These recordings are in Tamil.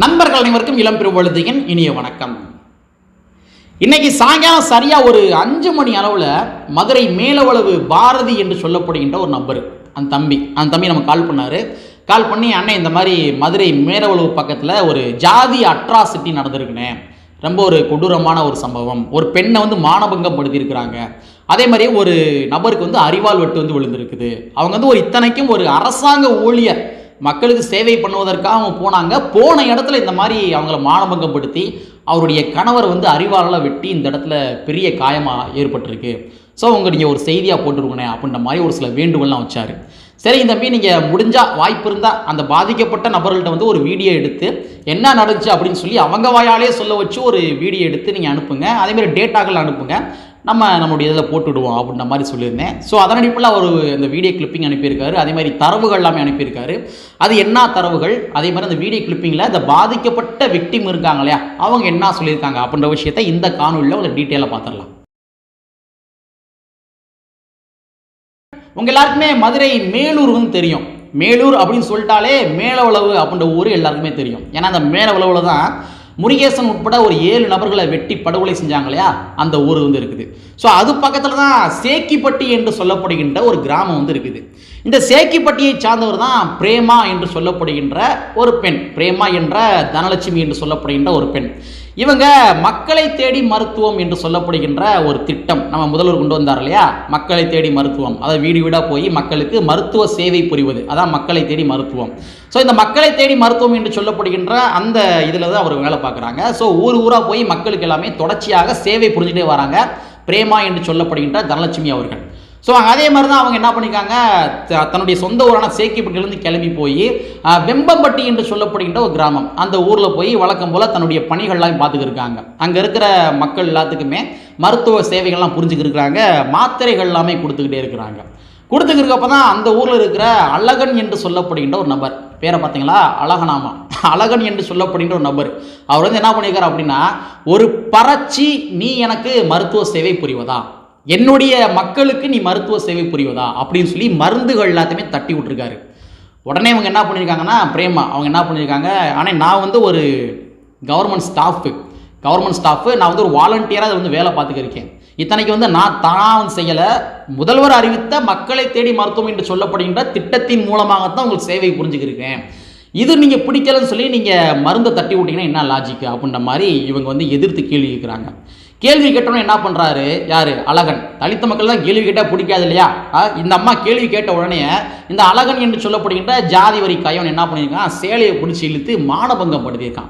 நண்பர்கள் அனைவருக்கும் இளம் பெருவழுதியின் இனிய வணக்கம். இன்னைக்கு சாயங்காலம் சரியா ஒரு 5 மணி அளவில் மதுரை மேலவளவு பாரதி என்று சொல்லப்படுகின்ற ஒரு நபர், அந்த தம்பி நம்ம கால் பண்ணி அண்ணன் இந்த மாதிரி மதுரை மேலவளவு பக்கத்தில் ஒரு ஜாதி அட்ராசிட்டி நடந்திருக்குண்ணே, ரொம்ப ஒரு கொடூரமான ஒரு சம்பவம், ஒரு பெண்ணை மானபங்கம் படுத்தியிருக்கிறாங்க, அதே மாதிரி ஒரு நபருக்கு அரிவாள் வெட்டு விழுந்திருக்குது. அவங்க ஒரு இத்தனைக்கும் ஒரு அரசாங்க ஊழியர், மக்களுக்கு சேவை பண்ணுவதற்காக அவங்க போனாங்க. போன இடத்துல இந்த மாதிரி அவங்கள மானபங்கப்படுத்தி அவருடைய கணவர் அரிவாளால் வெட்டி இந்த இடத்துல பெரிய காயமாக ஏற்பட்டிருக்கு. ஸோ நீங்கள் ஒரு செய்தியாக போட்டுருக்கணே அப்படின்ற மாதிரி ஒரு சில வேண்டுகோள்லாம் வச்சார். சரி தம்பி, நீங்கள் முடிஞ்சால் வாய்ப்பு இருந்தால் அந்த பாதிக்கப்பட்ட நபர்கள்ட்ட ஒரு வீடியோ எடுத்து என்ன நடந்துச்சு அப்படின்னு சொல்லி அவங்க வாயாலே சொல்ல வச்சு ஒரு வீடியோ எடுத்து நீங்கள் அனுப்புங்க, அதேமாதிரி டேட்டாக்கள் அனுப்புங்க, நம்மளுடைய இதில் போட்டுவிடுவோம் அப்படின்ற மாதிரி சொல்லியிருந்தேன். ஸோ அதன் அடிப்பில் அவர் இந்த வீடியோ கிளிப்பிங் அனுப்பியிருக்காரு, அதே மாதிரி தரவுகள் எல்லாமே அனுப்பியிருக்காரு. அது என்ன தரவுகள், அதே மாதிரி அந்த வீடியோ கிளிப்பிங்கில் இந்த பாதிக்கப்பட்ட விக்டிம் இருக்காங்க இல்லையா, அவங்க என்ன சொல்லியிருக்காங்க அப்படின்ற விஷயத்தை இந்த காணொலியில் ஒரு டீட்டெயிலாக பார்த்துடலாம். உங்கள் எல்லாருக்குமே மதுரை மேலூர் தெரியும். மேலூர் அப்படின்னு சொல்லிட்டாலே மேலவளவு அப்படின்ற ஊர் எல்லாருக்குமே தெரியும். ஏன்னா அந்த மேலவளவில் தான் முருகேசன் உட்பட ஒரு 7 நபர்களை வெட்டி படுகொலை செஞ்சாங்க இல்லையா, அந்த ஊர் இருக்குது. ஸோ அது பக்கத்தில் தான் சேக்கிப்பட்டி என்று சொல்லப்படுகின்ற ஒரு கிராமம் இருக்குது. இந்த சேக்கிப்பட்டியை சார்ந்தவர் தான் பிரேமா என்று சொல்லப்படுகின்ற ஒரு பெண், பிரேமா என்ற தனலட்சுமி என்று சொல்லப்படுகின்ற ஒரு பெண். இவங்க மக்களை தேடி மருத்துவம் என்று சொல்லப்படுகின்ற ஒரு திட்டம் நம்ம முதல்வர் கொண்டு வந்தார் இல்லையா, மக்களை தேடி மருத்துவம், அதை வீடு வீடாக போய் மக்களுக்கு மருத்துவ சேவை புரிவது, அதான் மக்களை தேடி மருத்துவம். ஸோ இந்த மக்களை தேடி மருத்துவம் என்று சொல்லப்படுகின்ற அந்த இதில் தான் அவர் வேலை பார்க்குறாங்க. ஸோ ஊராக போய் மக்களுக்கு எல்லாமே தொடர்ச்சியாக சேவை புரிஞ்சுட்டே வராங்க பிரேமா என்று சொல்லப்படுகின்ற தனலட்சுமி அவர்கள். ஸோ அதே மாதிரி தான் அவங்க என்ன பண்ணியிருக்காங்க, தன்னுடைய சொந்த ஊரான சேக்கிப்பட்டியிலேருந்து கிளம்பி போய் வெம்பம்பட்டி என்று சொல்லப்படுகின்ற ஒரு கிராமம், அந்த ஊரில் போய் வழக்கம் போல் தன்னுடைய பணிகள்லாம் பார்த்துக்கிருக்காங்க. அங்கே இருக்கிற மக்கள் எல்லாத்துக்குமே மருத்துவ சேவைகள்லாம் புரிஞ்சுக்கிருக்கிறாங்க, மாத்திரைகள் எல்லாமே கொடுத்துக்கிட்டே இருக்கிறாங்க. கொடுத்துக்கிறப்ப தான் அந்த ஊரில் இருக்கிற அழகன் என்று சொல்லப்படுகின்ற ஒரு நபர், பேரை பார்த்தீங்களா, அழகனாமா, அழகன் என்று சொல்லப்படுகின்ற ஒரு நபர், அவர் என்ன பண்ணியிருக்காரு அப்படின்னா, ஒரு பறச்சி நீ எனக்கு மருத்துவ சேவை புரிவதா, என்னுடைய மக்களுக்கு நீ மருத்துவ சேவை புரிவதா அப்படின்னு சொல்லி மருந்துகள் எல்லாத்தையுமே தட்டி விட்டுருக்காரு. உடனே இவங்க என்ன பண்ணியிருக்காங்கன்னா, பிரேமா அவங்க என்ன பண்ணியிருக்காங்க, ஆனால் நான் ஒரு கவர்மெண்ட் ஸ்டாஃபு, நான் ஒரு வாலண்டியராக அதை வேலை பார்த்துக்கிருக்கேன். இத்தனைக்கு நான் தான் செய்யலை, முதல்வர் அறிவித்த மக்களை தேடி மருத்துவம் என்று சொல்லப்படுகின்ற திட்டத்தின் மூலமாகத்தான் உங்களுக்கு சேவை புரிஞ்சுக்கிருக்கேன். இது நீங்கள் பிடிக்கலன்னு சொல்லி நீங்கள் மருந்தை தட்டி விட்டீங்கன்னா என்ன லாஜிக்கு அப்படின்ற மாதிரி இவங்க எதிர்த்து கேள்வி கேட்குறாங்க. கேள்வி கேட்டோன்னே என்ன பண்ணுறாரு, யார், அழகன். தலித்த மக்கள் தான் கேள்வி கேட்டால் பிடிக்காது இல்லையா, இந்த அம்மா கேள்வி கேட்ட உடனே இந்த அழகன் என்று சொல்லப்படுகின்ற ஜாதி வரி கையவன் என்ன பண்ணியிருக்கான், சேலையை பிடிச்சி இழுத்து மானபங்கம் படுத்தியிருக்கான்.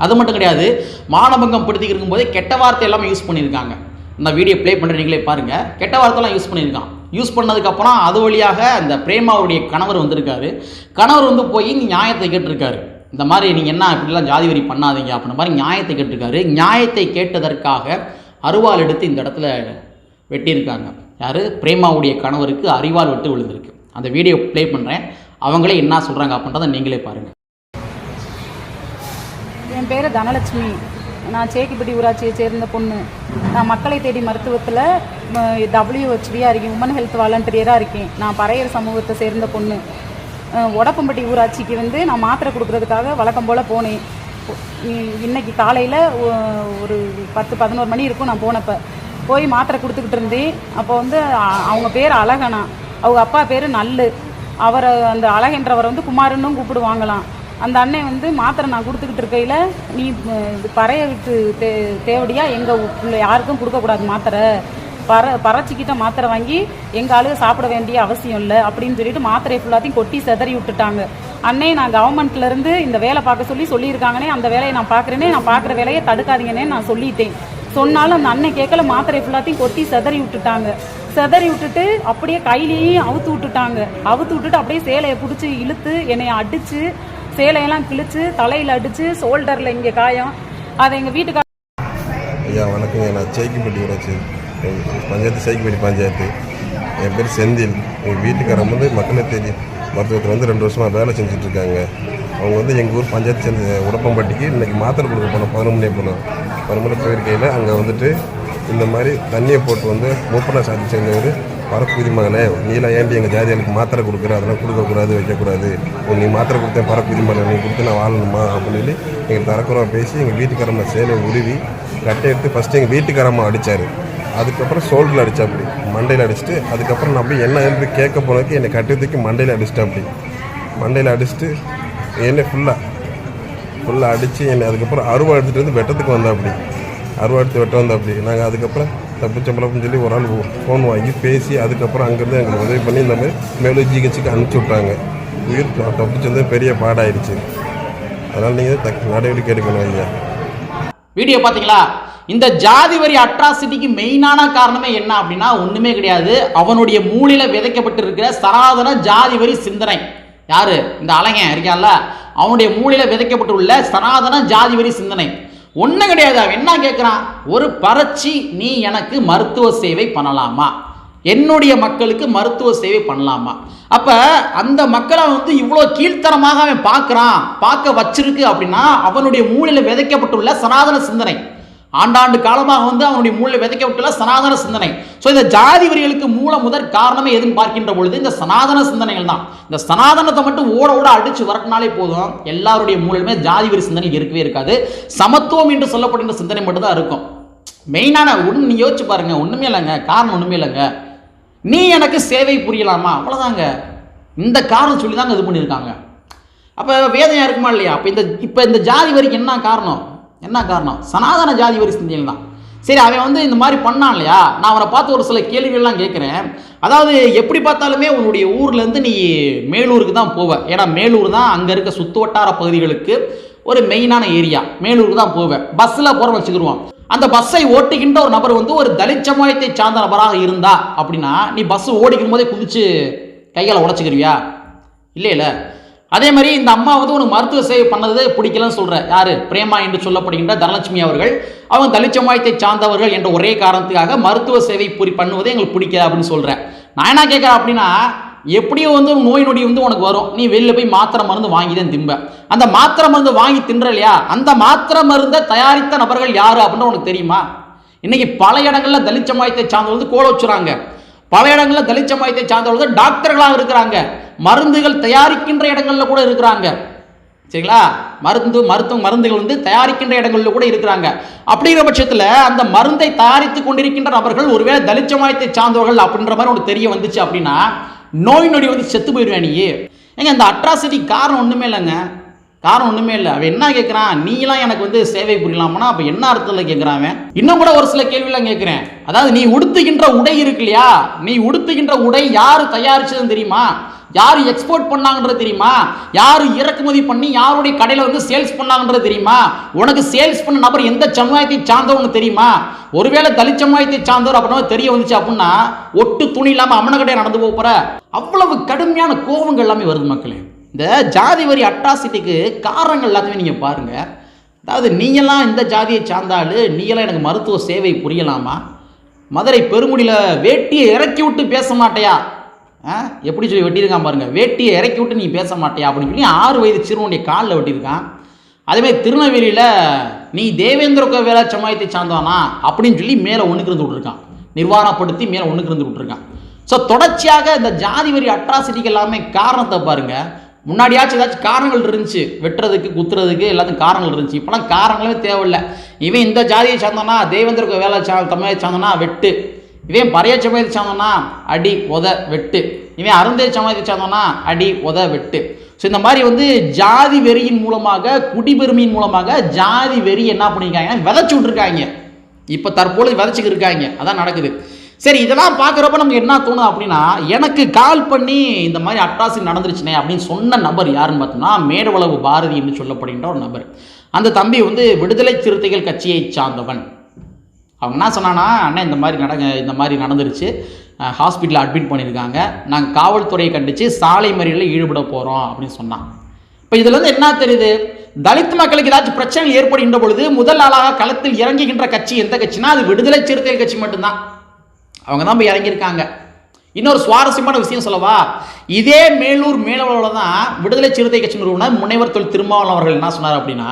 அது மட்டும் கிடையாது, மானபங்கம் படுத்தி இருக்கும்போதே கெட்ட வார்த்தை எல்லாமே யூஸ் பண்ணியிருக்காங்க. இந்த வீடியோ ப்ளே பண்ணுற நீங்களே பாருங்கள், கெட்ட வார்த்தைலாம் யூஸ் பண்ணியிருக்கான். யூஸ் பண்ணதுக்கப்புறம் அது வழியாக அந்த பிரேமாவுடைய கணவர் வந்திருக்காரு. கணவர் போய் நியாயத்தை கேட்டிருக்காரு, இந்த மாதிரி நீங்கள் என்ன இப்படிலாம் ஜாதி வரி பண்ணாதீங்க அப்படின்ற மாதிரி நியாயத்தை கேட்டிருக்காரு. நியாயத்தை கேட்டதற்காக அரிவாள் எடுத்து இந்த இடத்துல வெட்டியிருக்காங்க. யார், பிரேமாவுடைய கணவருக்கு அரிவாள் வெட்டு விழுந்திருக்கு. அந்த வீடியோ ப்ளே பண்ணுறேன், அவங்களே என்ன சொல்கிறாங்க அப்படின்றத நீங்களே பாருங்கள். என் பேர் தனலட்சுமி, நான் சேக்கிப்பட்டி ஊராட்சியை சேர்ந்த பொண்ணு. நான் மக்களை தேடி மருத்துவத்தில் WHVயாக இருக்கேன், உமன் ஹெல்த் வாலண்டியராக இருக்கேன். நான் பறையர் சமூகத்தை சேர்ந்த பொண்ணு. ஒடப்பம்பட்டி ஊராட்சிக்கு நான் மாத்திரை கொடுக்குறதுக்காக வழக்கம் போல் போனேன். இன்றைக்கி காலையில் ஒரு 10-11 மணி இருக்கும். நான் போனப்போ போய் மாத்திரை கொடுத்துக்கிட்டு இருந்தேன். அப்போ அவங்க பேர் அழகனா, அவங்க அப்பா பேர் நல்லு, அவரை அந்த அழகென்றவரை குமாருன்னும் கூப்பிடுவாங்களாம். அந்த அண்ணன் மாத்திரை நான் கொடுத்துக்கிட்டு இருக்கையில், நீ பறைய விட்டு தேவடியா, எங்கள் யாருக்கும் கொடுக்கக்கூடாது மாத்திரை, பறச்சிக்கிட்ட மாத்திரை வாங்கி எங்கள் ஆளுக சாப்பிட வேண்டிய அவசியம் இல்லை அப்படின்னு சொல்லிட்டு மாத்திரையை ஃபுல்லாத்தையும் கொட்டி செதறி விட்டுட்டாங்க. அண்ணே, நான் கவர்மெண்ட்லேருந்து இந்த வேலை பார்க்க சொல்லியிருக்காங்கன்னே, அந்த வேலையை நான் பார்க்குறேனே, நான் பார்க்குற வேலையை தடுக்காதீங்கன்னே நான் சொல்லிட்டேன். சொன்னாலும் அந்த அண்ணன் கேட்கல, மாத்திரை ஃபுல்லாத்தையும் கொட்டி செதறி விட்டுட்டு அப்படியே கையிலேயும் அவுத்து விட்டுட்டு அப்படியே சேலையை பிடிச்சி இழுத்து என்னை அடித்து, சேலையெல்லாம் கிழிச்சு, தலையில் அடித்து, ஷோல்டரில் இங்கே காயம். அதை எங்கள் வீட்டுக்கார. ஐயா வணக்கங்க, நான் சேக்கிப்பட்டி ஊராட்சி பஞ்சாயத்து, சேக்கிப்பட்டி பஞ்சாயத்து. என் பேர் செந்தில். எங்கள் வீட்டுக்காரங்க மக்களை தேடி மருத்துவத்தில் 2 வருஷமாக வேலை செஞ்சுட்ருக்காங்க. அவங்க எங்கள் ஊர் பஞ்சாயத்து சேர்ந்து உடப்பம்பட்டிக்கு இன்றைக்கி மாத்திரை கொடுக்க போனோம். 11 மணி போயிருக்கையில் அங்கே இந்த மாதிரி தண்ணியை போட்டு மூப்பனா சாதி சேர்ந்தவர் பரப்புதி மகனே, நீலாம் ஏன்டி எங்கள் ஜாதிகளுக்கு மாத்திரை கொடுக்குற, அதெல்லாம் கொடுக்கக்கூடாது, வைக்கக்கூடாது, நீ மாத்திரை கொடுத்தேன் பரப்புதி மகனை, நீ கொடுத்து நான் வாழணுமா அப்படின்னு சொல்லி எங்கள் தரக்குறோம் பேசி எங்கள் வீட்டுக்காரம்மா சேலை உருவி கட்டை எடுத்து ஃபஸ்ட்டு எங்கள் வீட்டுக்காரம்மா அடித்தார். அதுக்கப்புறம் ஷோல்டரில் அடித்தா அப்படி மண்டையில் அடிச்சுட்டு, அதுக்கப்புறம் நான் போய் என்ன எழுந்து கேட்க போனதுக்கு என்னை கட்டத்துக்கு மண்டையில் அடிச்சிட்டா அப்படி மண்டையில் அடிச்சுட்டு என்னை ஃபுல்லாக அடித்து என்னை அதுக்கப்புறம் அருவா எடுத்துகிட்டு வந்து வெட்டத்துக்கு வந்தா அப்படி அருவா எடுத்து வெட்ட வந்தா அப்படி. நாங்கள் அதுக்கப்புறம் தப்பிச்சம்பளப்புன்னு சொல்லி ஒரு ஆள் ஃபோன் வாங்கி பேசி அதுக்கப்புறம் அங்கேருந்து எங்களுக்கு உதவி பண்ணி இந்த மாதிரி மேலும் ஜிஹெச்சுக்கு அனுப்பிச்சி விட்டாங்க. உயிர் தப்பிச்சு வந்து பெரிய பாடாயிடுச்சு. அதனால் நீங்கள் நடவடிக்கை எடுக்கணும் ஐயா. வீடியோ பார்த்தீங்களா? இந்த ஜாதி வரி அட்ராசிட்டிக்கு மெயினான காரணமே என்ன அப்படின்னா ஒன்றுமே கிடையாது. அவனுடைய மூளையில் விதைக்கப்பட்டு இருக்கிற சனாதன ஜாதி வரி சிந்தனை. யாரு? இந்த அலைஞன் இருக்கான்ல, அவனுடைய மூளையில் விதைக்கப்பட்டுள்ள சனாதன ஜாதி வரி சிந்தனை. ஒன்றும் கிடையாது. அவன் என்ன கேட்குறான்? ஒரு பரட்சி, நீ எனக்கு மருத்துவ சேவை பண்ணலாமா, என்னுடைய மக்களுக்கு மருத்துவ சேவை பண்ணலாமா? அப்போ அந்த மக்களை வந்து இவ்வளோ கீழ்த்தரமாக அவன் பார்க்க வச்சிருக்கு அப்படின்னா அவனுடைய மூளையில் விதைக்கப்பட்டுள்ள சனாதன சிந்தனை. ஆண்டாண்டு காலமாக வந்து அவனுடைய மூளையில் விதைக்கப்பட்டுள்ள சனாதன சிந்தனை. ஸோ இந்த ஜாதி வரிகளுக்கு முதற் காரணமே எதுன்னு பார்க்கின்ற பொழுது இந்த சனாதன சிந்தனைகள் தான். இந்த சனாதனத்தை மட்டும் ஓட அடிச்சு வரட்டினாலே போதும், எல்லாருடைய மூலையுமே ஜாதி வரி சிந்தனை இருக்கவே இருக்காது. சமத்துவம் என்று சொல்லப்படுகின்ற சிந்தனை மட்டும் தான் இருக்கும். மெயினான ஒன்று யோசிச்சு பாருங்க, ஒன்றுமே இல்லைங்க, காரணம் ஒன்றுமே இல்லைங்க. நீ எனக்கு சேவை புரியலாமா, அவ்வளோதாங்க. இந்த காரணம் சொல்லி தாங்க இது பண்ணியிருக்காங்க. அப்போ வேதனையாக இருக்குமா இல்லையா? இப்போ இந்த ஜாதி வரிக்கு என்ன காரணம்? சனாதன ஜாதி வரி சிந்தனைகள் தான். சரி, அவன் வந்து இந்த மாதிரி பண்ணான் இல்லையா? நான் அவனை பார்த்து ஒரு சில கேள்விகள்லாம் கேட்குறேன். அதாவது எப்படி பார்த்தாலுமே உன்னுடைய ஊர்லேருந்து நீ மேலூருக்கு தான் போவ. ஏன்னா மேலூர் தான் அங்கே இருக்க சுற்று வட்டார பகுதிகளுக்கு ஒரு மெயினான ஏரியா. மேலூருக்கு தான் போவேன். பஸ்ஸில் போகிறோம் வச்சுக்கிடுவோம். அந்த பஸ்ஸை ஓட்டுகின்ற ஒரு நபர் வந்து ஒரு தலித் சமுதாயத்தை சார்ந்த நபராக இருந்தா அப்படின்னா நீ பஸ் ஓடிக்கும் போதே குதிச்சு கைகளை உடச்சிக்கிறியா? இல்லை. அதே மாதிரி இந்த அம்மா வந்து உனக்கு மருத்துவ சேவை பண்ணது பிடிக்கலன்னு சொல்ற யாரு? பிரேமா என்று சொல்லப்படுகின்ற தனலட்சுமி அவர்கள். அவங்க தலித் சமுதாயத்தை சார்ந்தவர்கள் என்ற ஒரே காரணத்துக்காக மருத்துவ சேவை பண்ணுவதே எங்களுக்கு பிடிக்கல அப்படின்னு சொல்றேன். நான் என்ன கேட்குறேன் அப்படின்னா, எப்படியோ வந்து நோய் நொடி வந்து உனக்கு வரும், நீ வெளியில் போய் மாத்திரை மருந்து வாங்கி தான் திம்ப. அந்த மாத்திரை மருந்து வாங்கி தின்ற இல்லையா, அந்த மாத்திரை மருந்தை தயாரித்த நபர்கள் யாரு அப்படின்னு உனக்கு தெரியுமா? இன்னைக்கு பல இடங்கள்ல தலித் சமுதாயத்தை சார்ந்தவர்கள் கோல வச்சுறாங்க. பல இடங்களில் தலித் சமுதாயத்தை சார்ந்தவர்கள் டாக்டர்களாக இருக்கிறாங்க. மருந்துகள் தயாரிக்கின்ற இடங்கள்ல கூட இருக்கிறாங்க. சரிங்களா? மருந்துகள் வந்து தயாரிக்கின்ற இடங்கள்ல கூட இருக்கிறாங்க. அப்படிங்கிற பட்சத்தில் அந்த மருந்தை தயாரித்து கொண்டிருக்கின்ற நபர்கள் ஒருவேளை தலித் சமுதாயத்தை சார்ந்தவர்கள் அப்படின்ற மாதிரி உனக்கு தெரிய வந்துச்சு அப்படின்னா நோய் நொடி வந்து செத்து போயிடுவேன் நீ. ஏங்க இந்த அட்ராசிட்டி காரணம் ஒன்றுமே இல்லைங்க. அவன் என்ன கேட்குறான்? நீலாம் எனக்கு வந்து சேவை புரியலாம்னா அப்போ என்ன அர்த்தத்தில் கேட்குறான்? இன்னும் கூட ஒரு சில கேள்வியெல்லாம் கேட்குறேன். அதாவது நீ உடுத்துகின்ற உடை இருக்கு இல்லையா, நீ உடுத்துகின்ற உடை யார் தயாரிச்சதுன்னு தெரியுமா? யார் எக்ஸ்போர்ட் பண்ணாங்கன்றது தெரியுமா? யார் இறக்குமதி பண்ணி யாருடைய கடையில் வந்து சேல்ஸ் பண்ணாங்கன்றது தெரியுமா? உனக்கு சேல்ஸ் பண்ண நபர் எந்த சமுதாயத்தை சார்ந்தவங்க தெரியுமா? ஒருவேளை தலித் சமுதாயத்தை சார்ந்தவர் அப்படின்னா தெரிய வந்துச்சு அப்படின்னா ஒட்டு துணி இல்லாமல் அம்மன கடையை நடந்து போகிற அவ்வளவு கடுமையான கோபங்கள் எல்லாமே வருது மக்களே. இந்த ஜாதி வரி அட்ராசிட்டிக்கு காரணங்கள் எல்லாத்தையுமே நீங்கள் பாருங்கள். அதாவது நீங்களாம் இந்த ஜாதியை சார்ந்தாலு, நீங்களாம் எனக்கு மருத்துவ சேவை புரியலாமா? மதுரை பெருங்குடியில் வேட்டியை இறக்கி விட்டு பேச மாட்டையா? எப்படி சொல்லி வெட்டியிருக்கான் பாருங்க. வேட்டியை இறக்கி விட்டு நீ பேச மாட்டியா அப்படின்னு சொல்லி 6 வயது சிறுவனுடைய காலில் வெட்டியிருக்கான். அதேமாதிரி திருநெல்வேலியில் நீ தேவேந்திர வேளா சமுதாயத்தை சார்ந்தவானா அப்படின்னு சொல்லி மேலே ஒன்றுக்கு இருந்து விட்டுருக்கான். நிர்வாணப்படுத்தி மேலே ஒன்றுக்கு இருந்து விட்டுருக்கான். ஸோ தொடர்ச்சியாக இந்த ஜாதி வரி அட்ராசிட்டிக்கு எல்லாமே காரணத்தை பாருங்கள். முன்னாடியாச்சும் ஏதாச்சும் காரணங்கள் இருந்துச்சு, வெட்டுறதுக்கு குத்துறதுக்கு எல்லாத்துக்கும் காரணங்கள் இருந்துச்சு. இப்போலாம் காரணங்களே தேவையில்லை. இவன் இந்த ஜாதியை சார்ந்தோன்னா தேவேந்திர வேளா சமுதாயத்தை சார்ந்தோன்னா வெட்டு, இவன் பறைய சமுதாயத்தை சார்ந்தோன்னா அடி உத வெட்டு, இவன் அருந்தே சமுதாயத்தை சார்ந்தோன்னா அடி உத வெட்டு. ஸோ இந்த மாதிரி வந்து ஜாதி வெறியின் மூலமாக, குடிபெருமையின் மூலமாக ஜாதி வெறி என்ன பண்ணியிருக்காங்கன்னா விதைச்சு விட்டுருக்காங்க. இப்போ தற்போது விதைச்சிக்கிட்டு இருக்காங்க. அதான் நடக்குது. சரி, இதெல்லாம் பார்க்குறப்ப நமக்கு என்ன தோணும் அப்படின்னா, எனக்கு கால் பண்ணி இந்த மாதிரி அட்ராசிட்டி நடந்துருச்சுனே அப்படின்னு சொன்ன நபர் யாருன்னு பார்த்தோம்னா மேடவளவு பாரதி என்று சொல்லப்படுகின்ற ஒரு நபர். அந்த தம்பி வந்து விடுதலை சிறுத்தைகள் கட்சியை சார்ந்தவன். அவங்க என்ன சொன்னான்னா, அண்ணன் இந்த மாதிரி நடந்துருச்சு, ஹாஸ்பிட்டலில் அட்மிட் பண்ணியிருக்காங்க, நாங்கள் காவல்துறையை கண்டித்து சாலை மறியலில் ஈடுபட போகிறோம் அப்படின்னு சொன்னான். இப்போ இதுலேருந்து என்ன தெரியுது? தலித் மக்களுக்கு ஏதாச்சும் பிரச்சனை ஏற்படுகின்ற பொழுது முதல் ஆளாக களத்தில் இறங்குகின்ற கட்சி எந்த கட்சினா அது விடுதலை சிறுத்தைகள் கட்சி மட்டும்தான். அவங்க தான் போய் இறங்கியிருக்காங்க. இன்னொரு சுவாரஸ்யமான விஷயம் சொல்லவா? இதே மேலூர் மேலவளவில் தான் விடுதலை சிறுத்தை கட்சி நிறுவனர் முனைவர் தொல் திருமாவளவன் அவர்கள் என்ன சொன்னார் அப்படின்னா,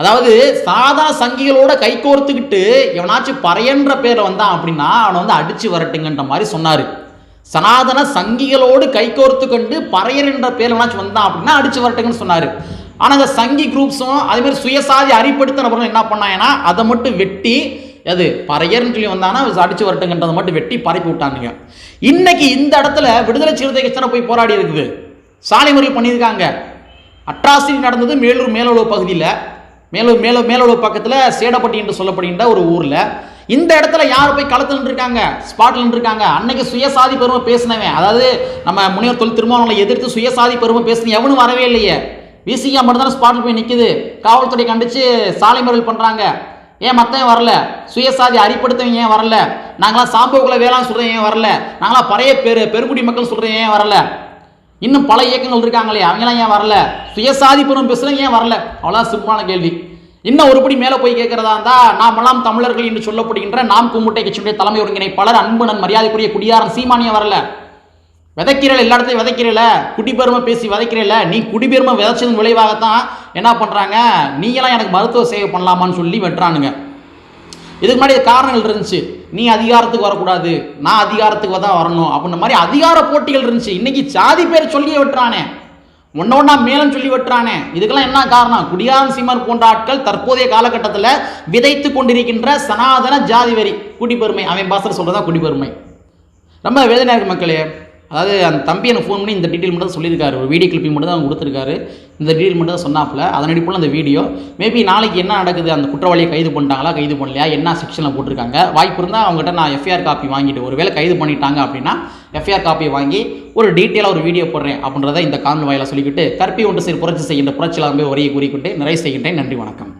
அதாவது சாதா சங்கிகளோட கை கோர்த்துக்கிட்டு எவனாச்சும் பறையன்ற பேரை வந்தான் அப்படின்னா அவனை வந்து அடிச்சு வரட்டுங்கன்ற மாதிரி சொன்னார். சனாதன சங்கிகளோடு கைகோர்த்து கொண்டு பறையர் என்ற பேர் வேணாச்சும் வந்தான் அப்படின்னா அடிச்சு வரட்டுங்கன்னு சொன்னார். ஆனால் இந்த சங்கி குரூப்ஸும் அதேமாதிரி சுயசாதி அறிப்படுத்த நபர்கள் என்ன பண்ணாங்கன்னா அதை மட்டும் வெட்டி அது பறையர்னு சொல்லி வந்தாங்கன்னா அடிச்சு வரட்டுங்கன்றதை மட்டும் வெட்டி பரப்பி விட்டானுங்க. இன்னைக்கு இந்த இடத்துல விடுதலை சிறுத்தை கட்சி போய் போராடி இருக்குது, சாலை மறியல் பண்ணியிருக்காங்க. அட்ராசிட்டி நடந்தது மேலூர் மேலோளவு பகுதியில், மேலோளவு பக்கத்தில் சேடப்பட்டி என்று சொல்லப்படுகின்ற ஒரு ஊரில். இந்த இடத்துல யார் போய் களத்தில் இருக்காங்க, ஸ்பாட்டில் இருக்காங்க. அன்னைக்கு சுயசாதி பெருமை பேசினவன், அதாவது நம்ம முனிவர் தொல் திருமாவளவனை எதிர்த்து சுயசாதி பெருமை பேசின எவனும் வரவே இல்லையே. விசிகா மட்டும் தானே ஸ்பாட்டில் போய் நிற்குது, காவல்துறை கண்டிச்சு சாலை மறியல் பண்ணுறாங்க. ஏன் மற்றவன் வரல? சுயசாதி அறிப்படுத்தவங்க ஏன் வரல? நாங்களாம் சாம்பவுக்குள்ள வேளாண் சொல்கிறேன் ஏன் வரல? நாங்களாம் பறைய பெருங்குடி மக்கள் சொல்கிறேன் ஏன் வரல? இன்னும் பல இயக்கங்கள் இருக்காங்களே அவங்களாம் ஏன் வரல? சுயசாதி பெரும் பேசுகிறேன் ஏன் வரல? அவ்வளோதான் சிம்பிளான கேள்வி. இன்னும் ஒருபடி மேலே போய் கேட்கறதா இருந்தா, நாமெல்லாம் தமிழர்கள் என்று சொல்லப்படுகின்ற நாம் கும்பிட்டை கட்சியுடைய தலைமை ஒருங்கிணைப்பாளர் அன்புணன் மரியாதைக்குரிய குடியாரன் சீமானிய வரல. விதைக்கிறல, எல்லா இடத்தையும் விதைக்கிறல, குடிபெருமை பேசி விதைக்கிறல. நீ குடிபெருமை விதைச்சதன் விளைவாகத்தான் என்ன பண்ணுறாங்க, நீங்களாம் எனக்கு மருத்துவ சேவை பண்ணலாமான்னு சொல்லி வெட்டுறானுங்க. இதுக்கு முன்னாடி காரணங்கள் இருந்துச்சு, நீ அதிகாரத்துக்கு வரக்கூடாது, நான் அதிகாரத்துக்கு தான் வரணும் அப்படின்ற மாதிரி அதிகார போட்டிகள் இருந்துச்சு. இன்னைக்கு சாதி பேர் சொல்லியே வெட்டுறானே, ஒன்னொன்னா மேலும் சொல்லி வெட்டுறானே. இதுக்கெல்லாம் என்ன காரணம்? குடியாரன் சீமான் போன்ற ஆட்கள் தற்போதைய காலகட்டத்தில் விதைத்து கொண்டிருக்கின்ற சனாதன ஜாதி வரி, குடிபெருமை. அவன் பாசர் சொல்றதா குடிபெருமை. ரொம்ப வேதனையாக இருக்கு மக்களே. அதாவது அந்த தம்பி எனக்கு ஃபோன் பண்ணி இந்த டீட்டெயில் மட்டும் தான் சொல்லியிருக்காரு, ஒரு வீடியோ கிளிப்பிங் மட்டும் தான் அவங்க கொடுத்துருக்காரு. இந்த டீட்டெயில் மட்டும் தான் சொன்னாப்புல. அதன் அடிப்படையில் அந்த வீடியோ மேபி நாளைக்கு என்ன நடக்குது, அந்த குற்றவாளியை கைது பண்ணிட்டாங்களா, கைது பண்ணலையா, என்ன செக்ஷனில் போட்டிருக்காங்க, வாய்ப்பு இருந்தால் அவங்ககிட்ட நான் எஃப்ஐஆர் காப்பி வாங்கிட்டு, ஒரு வேளை கைது பண்ணிட்டாங்க அப்படின்னா எஃப்ஐஆர் காப்பியை வாங்கி ஒரு டீட்டெயிலாக ஒரு வீடியோ போடுறேன் அப்படின்றத இந்த காணொலி வாயிலாக சொல்லிக்கிட்டு, கற்பி ஒன்று புரட்சி செய்கின்ற புரட்சியாளர் ஒரே கூறிக்கொண்டு நிறைவு செய்கின்றேன். நன்றி, வணக்கம்.